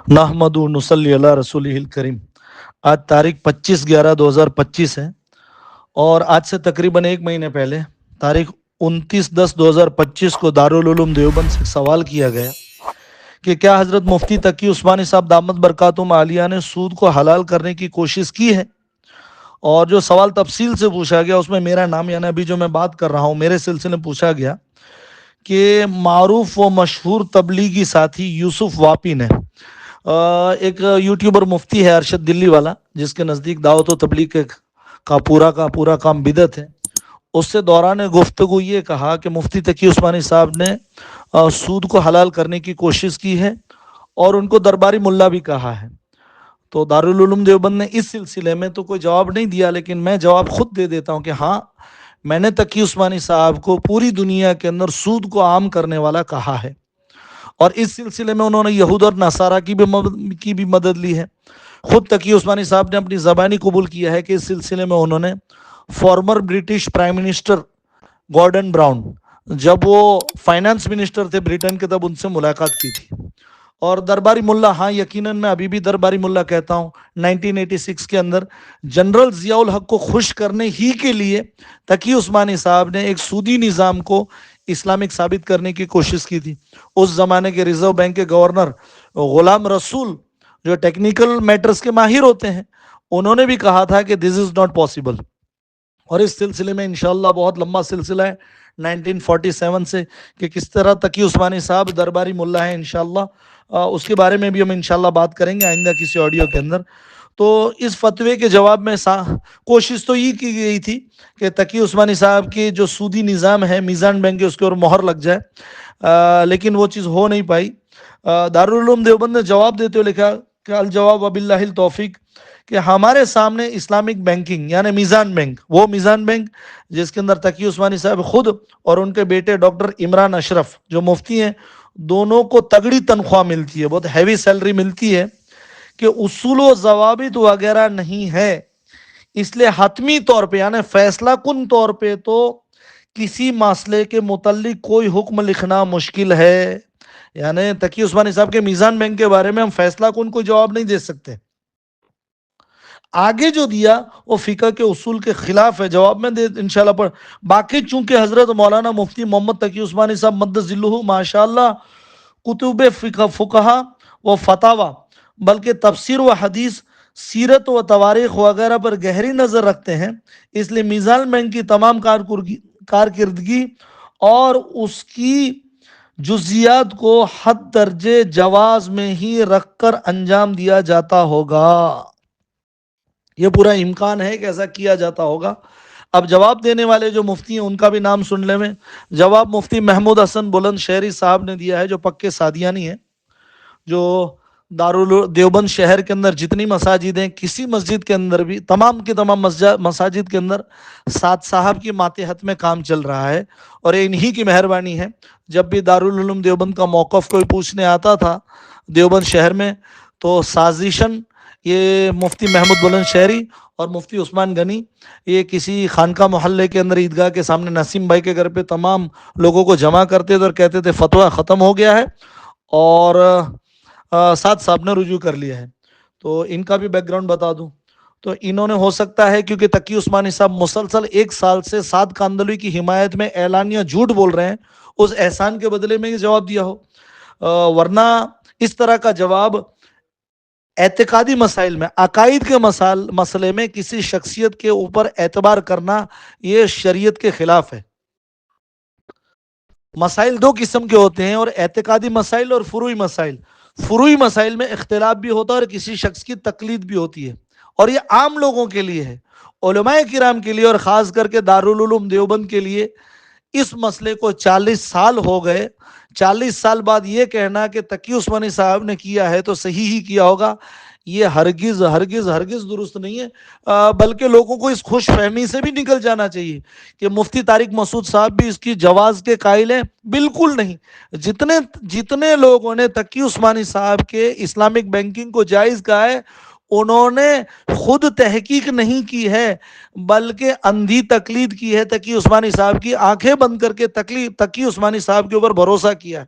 نحمد نصلی علی رسولہ الکریم۔ آج تاریخ 25/11/2025 ہے، اور آج سے تقریباً ایک مہینے پہلے تاریخ 29/10/2025 کو دارالعلوم دیوبند سے ایک سوال کیا گیا کہ کیا حضرت مفتی تقی عثمانی صاحب دامت برکاتہم عالیہ نے سود کو حلال کرنے کی کوشش کی ہے؟ اور جو سوال تفصیل سے پوچھا گیا اس میں میرا نام، یعنی ابھی جو میں بات کر رہا ہوں میرے سلسلے میں پوچھا گیا کہ معروف و مشہور تبلیغی ساتھی یوسف واپی نے، ایک یوٹیوبر مفتی ہے ارشد دلی والا، جس کے نزدیک دعوت و تبلیغ کا پورا کام بدعت ہے، اس سے دوران گفتگو یہ کہا کہ مفتی تقی عثمانی صاحب نے سود کو حلال کرنے کی کوشش کی ہے اور ان کو درباری ملا بھی کہا ہے۔ تو دارالعلوم دیوبند نے اس سلسلے میں تو کوئی جواب نہیں دیا، لیکن میں جواب خود دے دیتا ہوں کہ ہاں، میں نے تقی عثمانی صاحب کو پوری دنیا کے اندر سود کو عام کرنے والا کہا ہے، اور اس سلسلے میں انہوں نے یہود اور نصارہ کی بھی مدد لی ہے۔ خود تقی عثمانی صاحب نے اپنی زبانی قبول کیا ہے کہ اس سلسلے میں انہوں نے former British prime minister Gordon Brown, جب وہ فائنانس منسٹر تھے برٹن کے، تب ان سے ملاقات کی تھی۔ اور درباری ملا، ہاں یقیناً میں ابھی بھی درباری ملا کہتا ہوں، 1986 کے اندر جنرل ضیاء الحق کو خوش کرنے ہی کے لیے تقی عثمانی صاحب نے ایک سودی نظام کو اسلامک ثابت کرنے کی کوشش کی تھی۔ اس زمانے کے ریزرو بینک کے گورنر غلام رسول، جو ٹیکنیکل میٹرز کے ماہر ہوتے ہیں، انہوں نے بھی کہا تھا کہ دس از ناٹ پاسبل۔ اور اس سلسلے میں انشاءاللہ بہت لمبا سلسلہ ہے 1947 سے کہ کس طرح تقی عثمانی صاحب درباری ملا ہیں، انشاءاللہ اس کے بارے میں بھی ہم انشاءاللہ بات کریں گے آئندہ کسی آڈیو کے اندر۔ تو اس فتوے کے جواب میں کوشش تو یہ کی گئی تھی کہ تقی عثمانی صاحب کی جو سودی نظام ہے میزان بینک کے، اس کے اور مہر لگ جائے، لیکن وہ چیز ہو نہیں پائی۔ دارالعلوم دیوبند نے جواب دیتے ہوئے لکھا کہ الجواب وباللہ التوفیق، کہ ہمارے سامنے اسلامک بینکنگ یعنی میزان بینک، وہ میزان بینک جس کے اندر تقی عثمانی صاحب خود اور ان کے بیٹے ڈاکٹر عمران اشرف جو مفتی ہیں، دونوں کو تگڑی تنخواہ ملتی ہے، بہت ہیوی سیلری ملتی ہے، کہ اصول و ضوابط وغیرہ نہیں ہے، اس لیے حتمی طور پہ یعنی فیصلہ کن طور پہ تو کسی مسئلے کے متعلق کوئی حکم لکھنا مشکل ہے۔ یعنی تقی عثمانی صاحب کے میزان بینک کے بارے میں ہم فیصلہ کن کوئی جواب نہیں دے سکتے۔ آگے جو دیا وہ فقہ کے اصول کے خلاف ہے، جواب میں دے انشاءاللہ پر۔ باقی چونکہ حضرت مولانا مفتی محمد تقی عثمانی صاحب مدد ذلہ ماشاءاللہ کتب فقہ و فتاوی بلکہ تفسیر و حدیث، سیرت و تواریخ وغیرہ پر گہری نظر رکھتے ہیں، اس لیے میزان بینک کی تمام کارکردگی اور اس کی جزیات کو حد درجے جواز میں ہی رکھ کر انجام دیا جاتا ہوگا۔ یہ پورا امکان ہے کہ ایسا کیا جاتا ہوگا۔ اب جواب دینے والے جو مفتی ہیں ان کا بھی نام سن لیں میں۔ جواب مفتی محمود حسن بلند شہری صاحب نے دیا ہے، جو پکے سادیانی ہیں، جو دیوبند شہر کے اندر جتنی مساجد ہیں، کسی مسجد کے اندر بھی، تمام کے تمام مساجد کے اندر سعد صاحب کی ماتحت میں کام چل رہا ہے، اور انہی کی مہربانی ہے۔ جب بھی دارالعلوم دیوبند کا موقف کوئی پوچھنے آتا تھا دیوبند شہر میں، تو سازشن یہ مفتی محمود بلند شہری اور مفتی عثمان غنی، یہ کسی خانقاہ محلے کے اندر عیدگاہ کے سامنے نسیم بھائی کے گھر پہ تمام لوگوں کو جمع کرتے تھے اور کہتے تھے فتویٰ ختم ہو گیا ہے اور سعد صاحب نے رجوع کر لیا ہے۔ تو ان کا بھی بیک گراؤنڈ بتا دوں تو انہوں نے، ہو سکتا ہے کیونکہ تقی عثمانی صاحب مسلسل 1 سال سے سعد کاندلوی کی حمایت میں اعلانیہ جھوٹ بول رہے ہیں، اس احسان کے بدلے میں یہ جواب دیا ہو، ورنہ اس طرح کا جواب اعتقادی مسائل میں، عقائد کے مسئلے میں کسی شخصیت کے اوپر اعتبار کرنا یہ شریعت کے خلاف ہے۔ مسائل 2 قسم کے ہوتے ہیں، اور اعتقادی مسائل اور فروعی مسائل۔ فروعی مسائل میں اختلاف بھی ہوتا ہے اور کسی شخص کی تقلید بھی ہوتی ہے، اور یہ عام لوگوں کے لیے ہے، علماء کرام کے لیے اور خاص کر کے دارالعلوم دیوبند کے لیے اس مسئلے کو 40 سال ہو گئے۔ 40 سال بعد یہ کہنا کہ تقی عثمانی صاحب نے کیا ہے تو صحیح ہی کیا ہوگا، یہ ہرگز ہرگز ہرگز درست نہیں ہے، بلکہ لوگوں کو اس خوش فہمی سے بھی نکل جانا چاہیے کہ مفتی طارق مسعود صاحب بھی اس کی جواز کے قائل ہیں۔ بالکل نہیں۔ جتنے لوگوں نے تقی عثمانی صاحب کے اسلامک بینکنگ کو جائز کہا ہے، انہوں نے خود تحقیق نہیں کی ہے بلکہ اندھی تقلید کی ہے، تقی عثمانی صاحب کی آنکھیں بند کر کے تقی عثمانی صاحب کے اوپر بھروسہ کیا ہے۔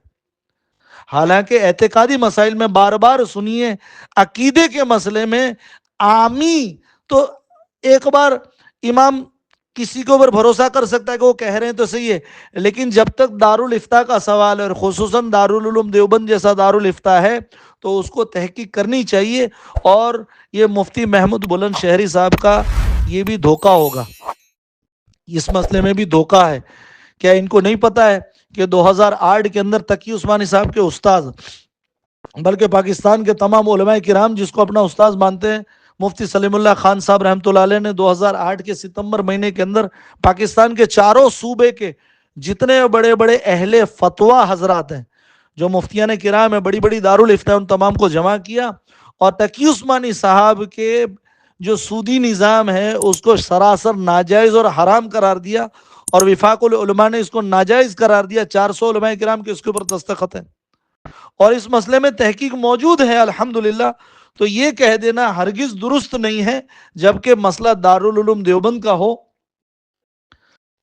حالانکہ اعتقادی مسائل میں بار بار سنیے، عقیدے کے مسئلے میں عامی تو ایک بار امام کسی کے اوپر بھروسہ کر سکتا ہے کہ وہ کہہ رہے ہیں تو صحیح ہے، لیکن جب تک دارالفتاء کا سوال ہے اور خصوصاً دارالعلوم دیوبند جیسا دارالفتاء ہے تو اس کو تحقیق کرنی چاہیے. اور یہ مفتی محمود بلند شہری صاحب کا یہ بھی دھوکہ ہوگا، اس مسئلے میں بھی دھوکہ ہے. کیا ان کو نہیں پتا ہے کہ 2008 کے اندر تقی عثمانی صاحب کے استاد، بلکہ پاکستان کے تمام علماء کرام جس کو اپنا استاد مانتے ہیں، مفتی سلیم اللہ خان صاحب رحمۃ اللہ علیہ نے 2008 کے ستمبر مہینے کے اندر پاکستان کے چاروں صوبے کے جتنے بڑے بڑے اہل فتویٰ حضرات ہیں، جو مفتیان کرام ہیں، بڑی بڑی دارالفتاء، ان تمام کو جمع کیا اور تقی عثمانی صاحب کے جو سودی نظام ہے اس کو سراسر ناجائز اور حرام قرار دیا، اور وفاق العلماء نے اس کو ناجائز قرار دیا. 400 علماء کرام کے اس کے اوپر دستخط ہیں اور اس مسئلے میں تحقیق موجود ہے الحمدللہ. تو یہ کہہ دینا ہرگز درست نہیں ہے، جبکہ مسئلہ دارالعلوم دیوبند کا ہو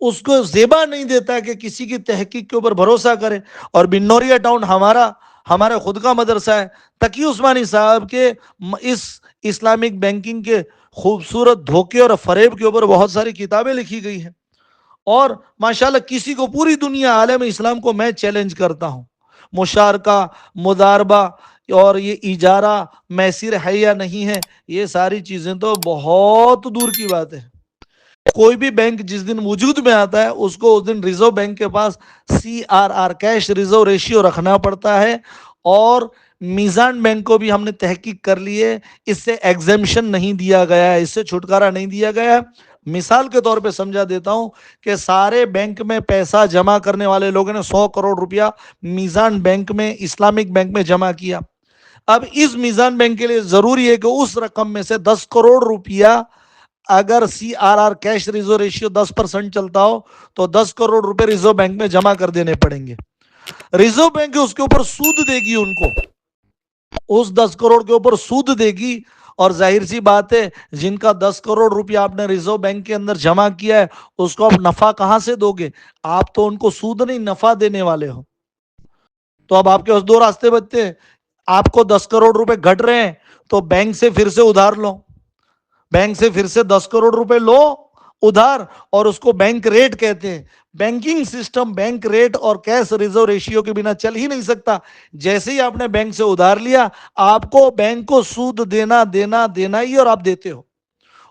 اس کو زیبا نہیں دیتا کہ کسی کی تحقیق کے اوپر بھروسہ کرے. اور بنوریا ٹاؤن ہمارا خود کا مدرسہ ہے. تقی عثمانی صاحب کے اس اسلامک بینکنگ کے خوبصورت دھوکے اور فریب کے اوپر بہت ساری کتابیں لکھی گئی ہیں، اور ماشاءاللہ کسی کو پوری دنیا عالم اسلام کو میں چیلنج کرتا ہوں، مشارکہ، مضاربہ اور یہ اجارہ میسر ہے یا نہیں ہے، یہ ساری چیزیں تو بہت دور کی بات ہے. کوئی بھی بینک جس دن وجود میں آتا ہے اس کو اس دن ریزرو بینک کے پاس CRR کیش ریزرو ریشیو رکھنا پڑتا ہے، اور میزان بینک کو بھی ہم نے تحقیق کر لی ہے، اس سے ایگزیمشن نہیں دیا گیا ہے، اس سے چھٹکارا نہیں دیا گیا ہے. مثال کے طور پہ سمجھا دیتا ہوں کہ سارے بینک میں پیسہ جمع کرنے والے لوگوں نے 100 کروڑ روپیہ میزان بینک میں، اسلامک بینک میں جمع کیا. اب اس میزان بینک کے لیے ضروری ہے کہ اس رقم میں سے 10 کروڑ روپیہ اگر CRR کیش ریزرو ریشیو 10% چلتا ہو تو 10 کروڑ روپے ریزرو بینک میں جمع کر دینے پڑیں گے. ریزرو بینک اس کے اوپر سود دے گی، ان کو اس 10 کروڑ کے اوپر سود دے گی. اور ظاہر سی بات ہے جن کا 10 کروڑ روپیہ آپ نے ریزرو بینک کے اندر جمع کیا ہے اس کو آپ نفع کہاں سے دو گے؟ آپ تو ان کو سود نہیں نفع دینے والے ہو. تو اب آپ کے پاس دو راستے بچتے ہیں، آپ کو 10 کروڑ روپے گھٹ رہے ہیں تو بینک سے پھر سے ادھار لو، بینک سے پھر سے 10 کروڑ روپے لو ادھار، اور اس کو بینک ریٹ کہتے ہیں. بینکنگ سسٹم بینک ریٹ اور کیش ریزرو ریشیو کے بنا چل ہی نہیں سکتا. جیسے ہی آپ نے بینک سے ادھار لیا آپ کو بینک کو سود دینا ہی، اور آپ دیتے ہو،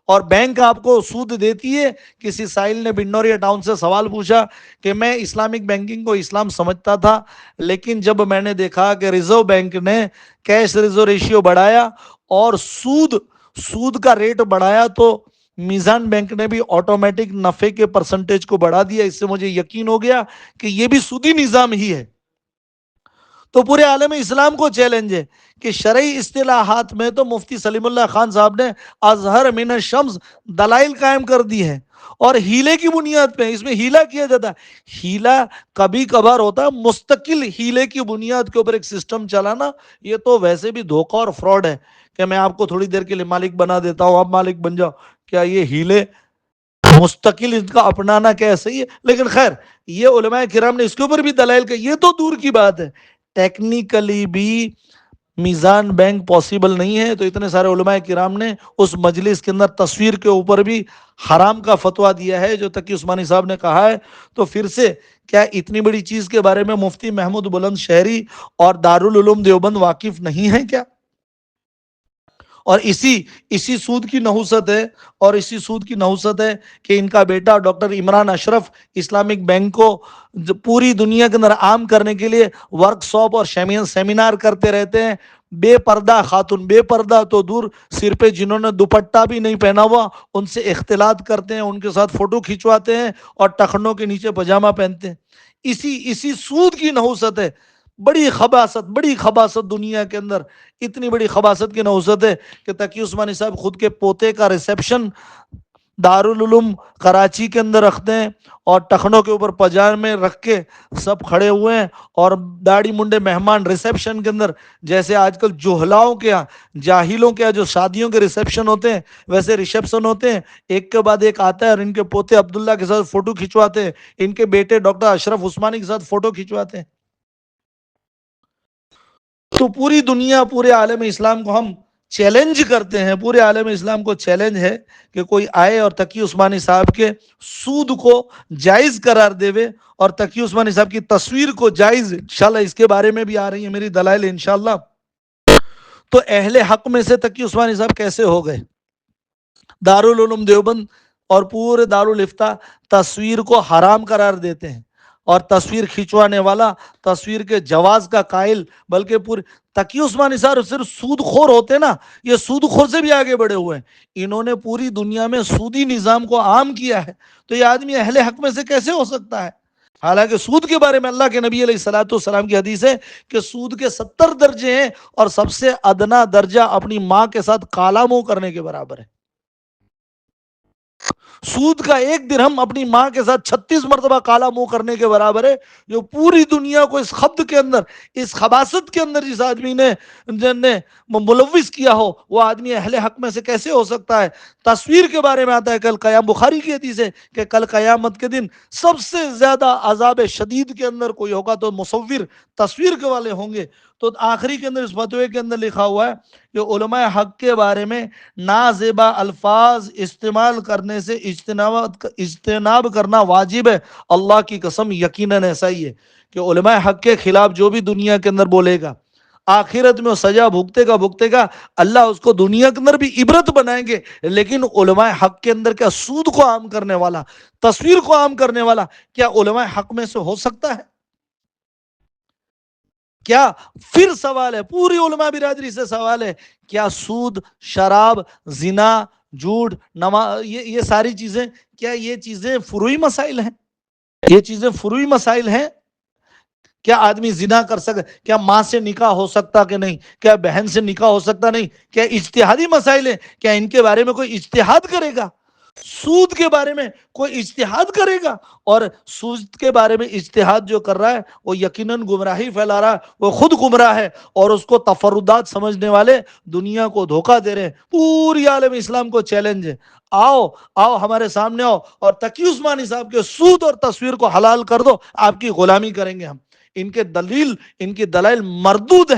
اور بینک آپ کو سود دیتی ہے. کسی سائل نے بنوریا ٹاؤن سے سوال پوچھا کہ میں اسلامک بینکنگ کو اسلام سمجھتا تھا، لیکن جب میں نے دیکھا کہ ریزرو بینک نے کیش ریزرو ریشیو بڑھایا اور سود کا ریٹ بڑھایا تو میزان بینک نے بھی آٹومیٹک نفے کے پرسنٹیج کو بڑھا دیا. اس سے مجھے یقین ہو گیا کہ یہ بھی سودی نظام ہی ہے. تو پورے عالم اسلام کو چیلنج ہے کہ شرعی اصطلاحات میں تو مفتی سلیم اللہ خان صاحب نے اظہر من الشمس دلائل قائم کر دی ہیں، اور ہیلے کی بنیاد پہ اس میں ہیلا کیا جاتا ہے. ہیلا کبھی کبھار ہوتا ہے، مستقل ہیلے کی بنیاد کے اوپر ایک سسٹم چلانا یہ تو ویسے بھی دھوکہ اور فراڈ ہے کہ میں آپ کو تھوڑی دیر کے لیے مالک بنا دیتا ہوں، آپ مالک بن جاؤ. کیا یہ ہیلے مستقل ان کا اپنانا کیا صحیح ہے؟ لیکن خیر یہ علماء کرام نے اس کے اوپر بھی دلائل کہ یہ تو دور کی بات ہے، ٹیکنیکلی بھی میزان بینک پاسبل نہیں ہے. تو اتنے سارے علماء کرام نے اس مجلس کے اندر تصویر کے اوپر بھی حرام کا فتویٰ دیا ہے جو تقی عثمانی صاحب نے کہا ہے. تو پھر سے کیا اتنی بڑی چیز کے بارے میں مفتی محمود بلند شہری اور دارالعلوم دیوبند واقف نہیں ہے کیا؟ اور اسی سود کی نحوست ہے، کہ ان کا بیٹا ڈاکٹر عمران اشرف اسلامک بینک کو پوری دنیا کے اندر عام کرنے کے لیے ورک شاپ اور سیمینار کرتے رہتے ہیں. بے پردہ خاتون، بے پردہ تو دور، سر پہ جنہوں نے دوپٹہ بھی نہیں پہنا ہوا ان سے اختلاط کرتے ہیں، ان کے ساتھ فوٹو کھنچواتے ہیں اور ٹخنوں کے نیچے پاجامہ پہنتے ہیں. اسی سود کی نحوست ہے. بڑی خباثت دنیا کے اندر، اتنی بڑی خباثت کی نحوست ہے کہ تقی عثمانی صاحب خود کے پوتے کا ریسیپشن دارالعلوم کراچی کے اندر رکھتے ہیں اور ٹخنوں کے اوپر پاجامے رکھ کے سب کھڑے ہوئے ہیں، اور داڑھی منڈے مہمان ریسیپشن کے اندر، جیسے آج کل جوہلاؤں کے جاہلوں کے جو شادیوں کے ریسیپشن ہوتے ہیں ویسے ریسیپشن ہوتے ہیں. ایک کے بعد ایک آتا ہے اور ان کے پوتے عبداللہ کے ساتھ فوٹو کھنچواتے ہیں، ان کے بیٹے ڈاکٹر اشرف عثمانی کے ساتھ فوٹو کھنچواتے ہیں. تو پوری دنیا پورے عالم اسلام کو ہم چیلنج کرتے ہیں، پورے عالم اسلام کو چیلنج ہے کہ کوئی آئے اور تقی عثمانی صاحب کے سود کو جائز قرار دے اور تقی عثمانی صاحب کی تصویر کو جائز، انشاءاللہ اس کے بارے میں بھی آ رہی ہیں میری دلائل انشاءاللہ۔ تو اہل حق میں سے تقی عثمانی صاحب کیسے ہو گئے؟ دارالعلوم دیوبند اور پورے دارالفتہ تصویر کو حرام قرار دیتے ہیں، اور تصویر کھینچوانے والا تصویر کے جواز کا قائل، بلکہ پورے تقی عثمانی صاحب صرف سود خور ہوتے نا، یہ سود خور سے بھی آگے بڑھے ہوئے ہیں، انہوں نے پوری دنیا میں سودی نظام کو عام کیا ہے، تو یہ آدمی اہل حق میں سے کیسے ہو سکتا ہے؟ حالانکہ سود کے بارے میں اللہ کے نبی علیہ الصلوۃ والسلام کی حدیث ہے کہ سود کے 70 درجے ہیں، اور سب سے ادنا درجہ اپنی ماں کے ساتھ کالا منہ کرنے کے برابر ہے۔ سود کا ایک درہم اپنی ماں کے ساتھ 36 مرتبہ کالا منہ کرنے کے برابر ہے، جو پوری دنیا کو اس خبط کے اندر، اس خباثت کے اندر جس آدمی نے ملوث کیا ہو، وہ آدمی اہل حق میں سے کیسے ہو سکتا ہے؟ تصویر کے بارے میں آتا ہے کل قیام، بخاری کی حدیث ہے کہ کل قیامت کے دن سب سے زیادہ عذاب شدید کے اندر کوئی ہوگا تو مصور، تصویر کے والے ہوں گے۔ تو آخری کے اندر اس فتوے کے اندر لکھا ہوا ہے کہ علماء حق کے بارے میں نازیبا الفاظ استعمال کرنے سے اجتناب کرنا واجب ہے۔ اللہ کی قسم یقیناً ایسا ہی ہے کہ علماء حق کے خلاف جو بھی دنیا کے اندر بولے گا، آخرت میں وہ سزا بھگتے گا، اللہ اس کو دنیا کے اندر بھی عبرت بنائیں گے، لیکن علماء حق کے اندر کیا سود کو عام کرنے والا، تصویر کو عام کرنے والا کیا علماء حق میں سے ہو سکتا ہے؟ کیا پھر سوال ہے، پوری علماء برادری سے سوال ہے، کیا سود، شراب، زنا، جھوٹ، نماز، یہ ساری چیزیں، کیا یہ چیزیں فروعی مسائل ہیں؟ یہ چیزیں فروعی مسائل ہیں؟ کیا آدمی زنا کر سکتا؟ کیا ماں سے نکاح ہو سکتا کہ نہیں؟ کیا بہن سے نکاح ہو سکتا نہیں؟ کیا اجتہادی مسائل ہیں؟ کیا ان کے بارے میں کوئی اجتہاد کرے گا؟ سود کے بارے میں کوئی اجتہاد کرے گا؟ اور سود کے بارے میں اجتہاد جو کر رہا ہے وہ یقیناً گمراہی پھیلا رہا ہے، وہ خود گمراہ ہے، اور اس کو تفردات سمجھنے والے دنیا کو دھوکہ دے رہے ہیں۔ پوری عالم اسلام کو چیلنج ہے، آؤ آؤ ہمارے سامنے آؤ اور تقی عثمانی صاحب کے سود اور تصویر کو حلال کر دو، آپ کی غلامی کریں گے ہم۔ ان کے دلیل، ان کی دلائل مردود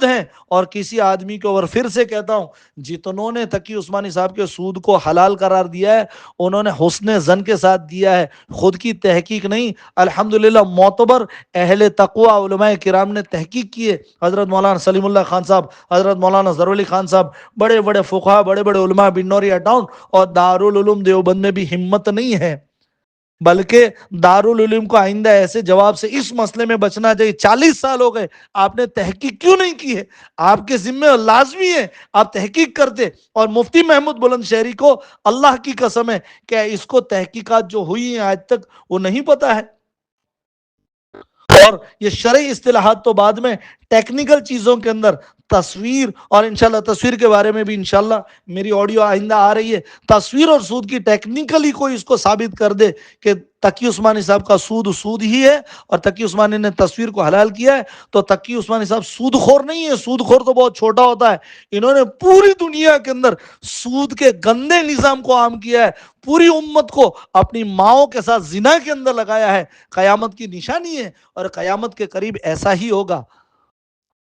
ہیں، اور کسی آدمی کو، اور پھر سے کہتا ہوں، جتنوں نے تقی عثمانی صاحب کے سود کو حلال قرار دیا ہے انہوں نے حسن ظن کے ساتھ دیا ہے، خود کی تحقیق نہیں۔ الحمدللہ معتبر اہل تقوی علماء کرام نے تحقیق کی ہے، حضرت مولانا سلیم اللہ خان صاحب، حضرت مولانا ظفر علی خان صاحب، بڑے بڑے فقہا، بڑے بڑے علماء بنوری ٹاؤن اور دارالعلوم دیوبند میں بھی ہمت نہیں ہے، بلکہ دارالعلوم کو آئندہ ایسے جواب سے اس مسئلے میں بچنا چاہیے۔ 40 سال ہو گئے، آپ نے تحقیق کیوں نہیں کی ہے؟ آپ کے ذمہ لازمی ہے آپ تحقیق کرتے۔ اور مفتی محمود بلند شہری کو اللہ کی قسم ہے کہ اس کو تحقیقات جو ہوئی ہیں آج تک وہ نہیں پتا ہے، اور یہ شرعی اصطلاحات تو بعد میں، ٹیکنیکل چیزوں کے اندر تصویر، اور انشاءاللہ تصویر کے بارے میں بھی انشاءاللہ میری آڈیو آئندہ آ رہی ہے، تصویر اور سود کی ٹیکنیکلی کوئی اس کو ثابت کر دے کہ تقی عثمانی صاحب کا سود ہی ہے اور تقی عثمانی نے تصویر کو حلال کیا ہے، تو تقی عثمانی صاحب سود خور نہیں ہے، سود خور تو بہت چھوٹا ہوتا ہے، انہوں نے پوری دنیا کے اندر سود کے گندے نظام کو عام کیا ہے، پوری امت کو اپنی ماؤں کے ساتھ زنا کے اندر لگایا ہے۔ قیامت کی نشانی ہے، اور قیامت کے قریب ایسا ہی ہوگا۔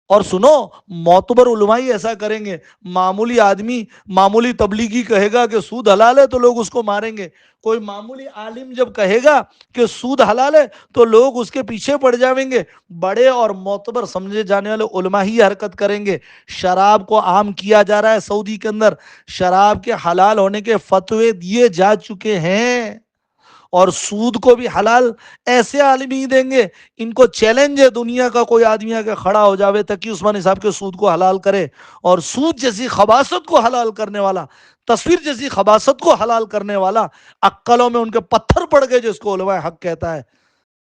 اور سنو، معتبر علماء ہی ایسا کریں گے، معمولی آدمی، معمولی تبلیغی کہے گا کہ سود حلال ہے تو لوگ اس کو ماریں گے، کوئی معمولی عالم جب کہے گا کہ سود حلال ہے تو لوگ اس کے پیچھے پڑ جائیں گے، بڑے اور معتبر سمجھے جانے والے علماء ہی حرکت کریں گے۔ شراب کو عام کیا جا رہا ہے سعودی کے اندر، شراب کے حلال ہونے کے فتوے دیے جا چکے ہیں، اور سود کو بھی حلال ایسے عالم ہی دیں گے۔ ان کو چیلنج ہے، دنیا کا کوئی آدمی آ کے کھڑا ہو جاوے تقی عثمانی صاحب کے سود کو حلال کرے، اور سود جیسی خباثت کو حلال کرنے والا، تصویر جیسی خباثت کو حلال کرنے والا، عقلوں میں ان کے پتھر پڑ گئے جس کو علماء حق کہتا ہے۔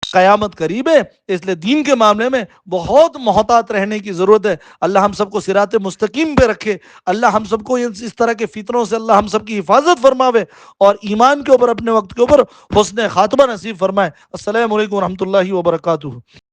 قیامت قریب ہے، اس لیے دین کے معاملے میں بہت محتاط رہنے کی ضرورت ہے۔ اللہ ہم سب کو صراط مستقیم پہ رکھے، اللہ ہم سب کو اس طرح کے فتنوں سے اللہ ہم سب کی حفاظت فرماوے، اور ایمان کے اوپر، اپنے وقت کے اوپر حسن خاتمہ نصیب فرمائے۔ السلام علیکم ورحمۃ اللہ وبرکاتہ۔